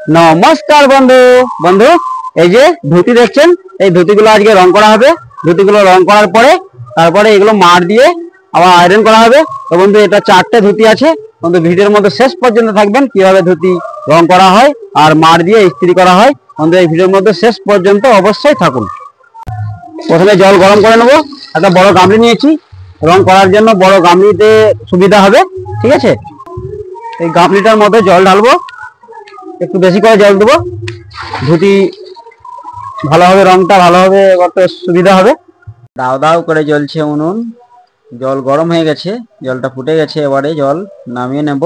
নমস্কার বন্ধু বন্ধু এই যে ধুতি দেখছেন, এই ধুতিগুলো আজকে রং করা হবে। ধুতিগুলো রং করার পরে তারপরে এগুলো মার দিয়ে আবার আয়রন করা হবে। তো বন্ধু এটা 4টে ধুতি আছে বন্ধু, ভিডিওর মধ্যে শেষ পর্যন্ত থাকবেন কিভাবে ধুতি রং করা হয় আর মার দিয়ে ইস্ত্রি করা হয়। বন্ধু এই ভিডিওর মধ্যে শেষ পর্যন্ত অবশ্যই থাকুন। প্রথমে জল গরম করে নেবো। একটা বড় গামলি নিয়েছি, রং করার জন্য বড় গামলিতে সুবিধা হবে। ঠিক আছে, এই গামলিটার মধ্যে জল ঢালবো, একটু বেশি করে জল দেবো। ধুতি ভালোভাবে রংটা ভালোভাবে করতে সুবিধা হবে। দাও দাও করে জ্বলছে উনুন, জল গরম হয়ে গেছে, জলটা ফুটে গেছে। এবারে জল নামিয়ে নেব।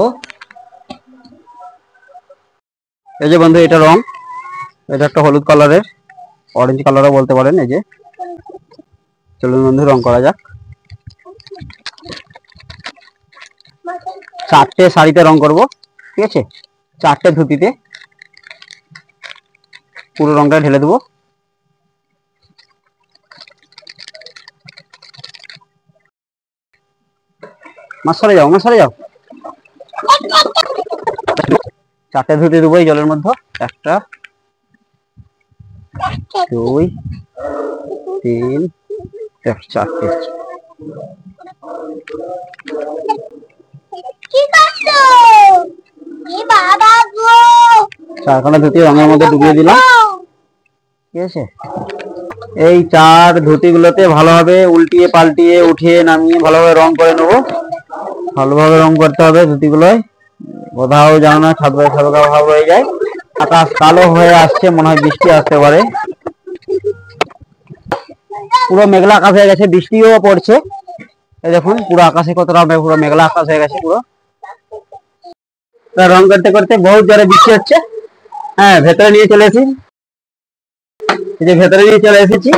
এই যে বন্ধু এটা রং, এটা একটা হলুদ কালারের, অরেঞ্জ কালারও বলতে পারেন। এই যে চলুন বন্ধু রং করা যাক। 4টে শাড়িতে রং করব, ঠিক আছে? 4টে ধুতিতে পুরো রংটা ঢেলে দেবো। সরে যাও, সরে যাও। 4টে ধুতি দেবো এই জলের মধ্যে। 1 2 3 4টে। চারখানা ধুতি রঙের মধ্যে ডুবিয়ে দিলাম, ঠিক আছে? এই 4 ধুতি গুলোতে ভালোভাবে উল্টিয়ে পাল্টিয়ে উঠিয়ে নামিয়ে ভালোভাবে রং করে নেবো। ভালোভাবে রং করতে হবে ধুতিগুলোয়, কোথাও যেন না ছাদবে ছাদকা ভাব হয়ে যায়। আকাশ কালো হয়ে আসছে, মনে হয় বৃষ্টি আসতে পারে। পুরো মেঘলা আকাশ হয়ে গেছে, বৃষ্টিও পড়ছে। এই দেখুন পুরো আকাশে কতটা পুরো মেঘলা আকাশ হয়ে গেছে পুরো। রং করতে করতে বহুত জোরে বৃষ্টি হচ্ছে। হ্যাঁ, ভেতরে নিয়ে চলে এসেছি। এই যে ভেতরে নিয়ে চলে এসেছি।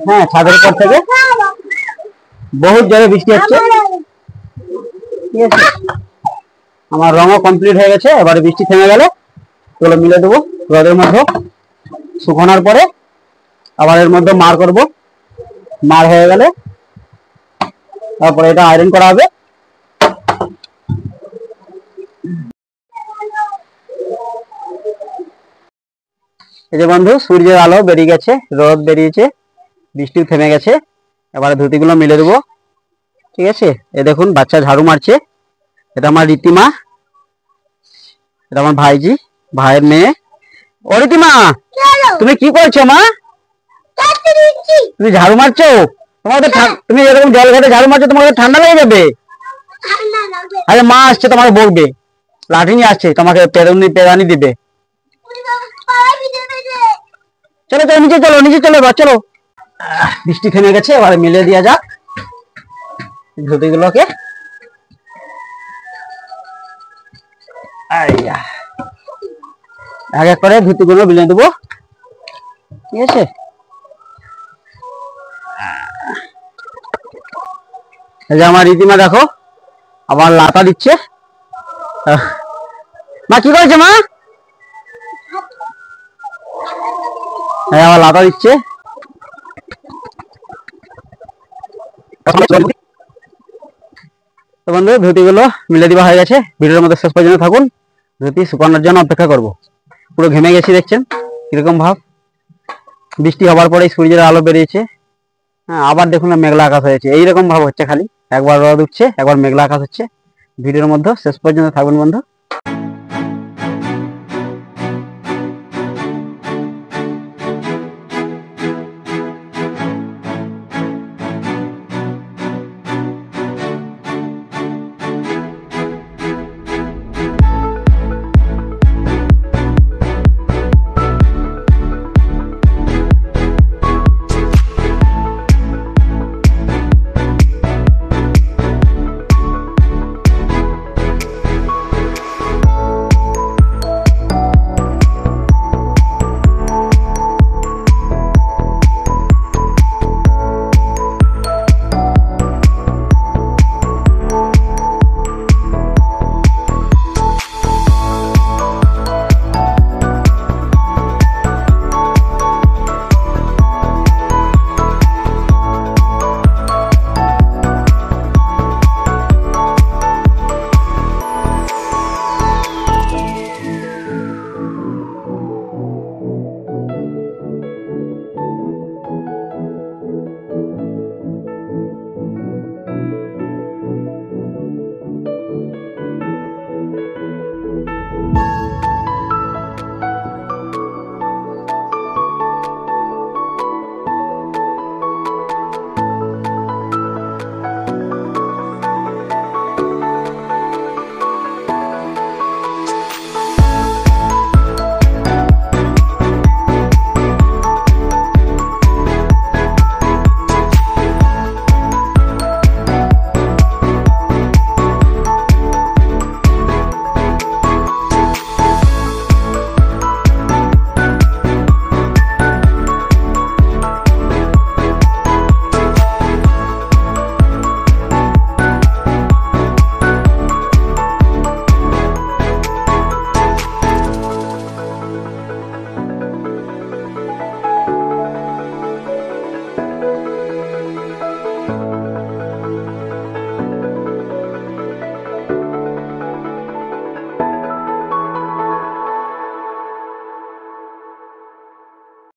হ্যাঁ, ছাদের উপর থেকে বহুত জোরে বৃষ্টি হচ্ছে, ঠিক আছে? আমার রঙও কমপ্লিট হয়ে গেছে। এবারে বৃষ্টি থেমে গেলে এগুলো মিলে দেবো রোদের মধ্যে। শুকানোর পরে আবার এর মধ্যে মার করব। মার হয়ে গেলে তারপরে এটা আয়রন করা হবে। এই যে বন্ধু সূর্যের আলো বেরিয়ে গেছে, রোদ বেরিয়েছে, বৃষ্টি থেমে গেছে। এবারে ধুতিগুলো মিলে দেবো, ঠিক আছে? এই দেখুন বাচ্চা ঝাড়ু মারছে। এটা আমার রীতিমা, এটা আমার ভাইজি, ভাইয়ের মেয়ে। ও রীতিমা, তুমি কি করছো মা? তুমি ঝাড়ু মারছো? তুমি এরকম জল ঘাটে ঝাড়ু মারছো, তোমাকে ঠান্ডা লেগে যাবে। আরে মা আসছে, তোমাকে বকবে, লাঠি নিয়ে আসছে, তোমাকে পেরানি দিবে। চলো চলো নিচে চলো, নিচে চলো এবার, চলো। বৃষ্টি থেমে গেছে, এবার মিলে দেওয়া যাক ধুতিগুলোকে। এক এক করে ধুতিগুলো মিলে দেবো, ঠিক আছে? এই যে আমার রীতিমা দেখো আমার লাতা দিচ্ছে। মা কি করছে মা? হ্যাঁ, আমার লাতা দিচ্ছে। তো বন্ধু ধুতিগুলো মিলে দেওয়া হয়ে গেছে। ভিডিওর মধ্যে শেষ পর্যন্ত থাকুন। ধুতি শুকানোর জন্য অপেক্ষা করব। পুরো ঘেমে গেছি, দেখছেন কিরকম ভাব। বৃষ্টি হবার পরে সূর্যের আলো বেরিয়েছে। হ্যাঁ, আবার দেখুন না মেঘলা আকাশ হয়েছে। এইরকম ভাব হচ্ছে, খালি একবার রোদ উঠছে, একবার মেঘলা আকাশ হচ্ছে। ভিডিওর মধ্যে শেষ পর্যন্ত থাকুন বন্ধু।